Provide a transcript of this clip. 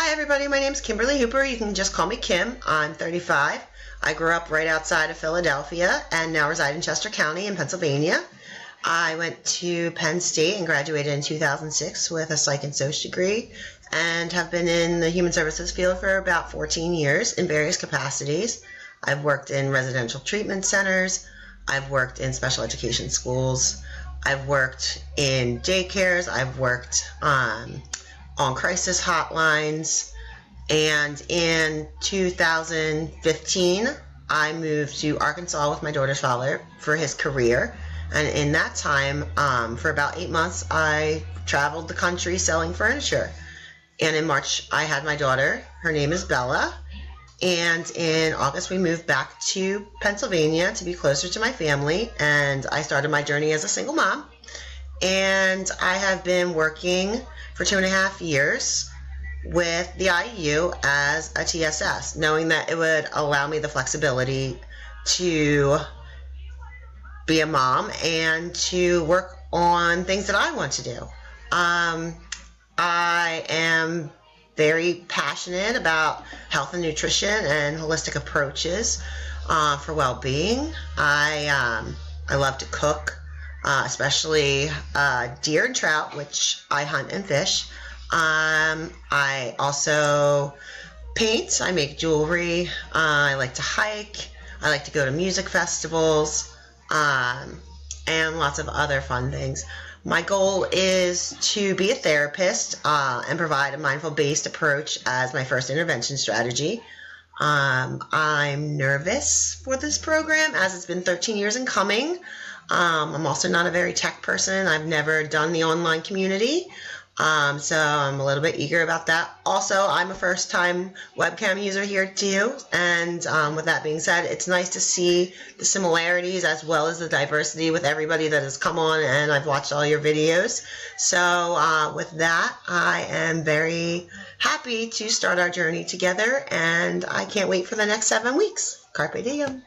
Hi everybody, my name is Kimberly Hooper. You can just call me Kim. I'm 35. I grew up right outside of Philadelphia and now reside in Chester County in Pennsylvania. I went to Penn State and graduated in 2006 with a psych and soc degree and have been in the human services field for about 14 years in various capacities. I've worked in residential treatment centers. I've worked in special education schools. I've worked in daycares. I've worked on crisis hotlines, and in 2015 I moved to Arkansas with my daughter's father for his career, and in that time for about 8 months I traveled the country selling furniture. And in March I had my daughter. Her name is Bella, and in August we moved back to Pennsylvania to be closer to my family, and I started my journey as a single mom. And I have been working for 2.5 years with the IU as a TSS, knowing that it would allow me the flexibility to be a mom and to work on things that I want to do. I am very passionate about health and nutrition and holistic approaches for well-being. I love to cook. Especially deer and trout, which I hunt and fish. I also paint. I make jewelry. I like to hike. I like to go to music festivals, and lots of other fun things. My goal is to be a therapist and provide a mindful-based approach as my first intervention strategy. I'm nervous for this program as it's been 13 years in coming. I'm also not a very tech person. I've never done the online community, so I'm a little bit eager about that. Also, I'm a first-time webcam user here too, and with that being said, it's nice to see the similarities as well as the diversity with everybody that has come on, and I've watched all your videos. So with that, I am very happy to start our journey together, and I can't wait for the next 7 weeks. Carpe diem.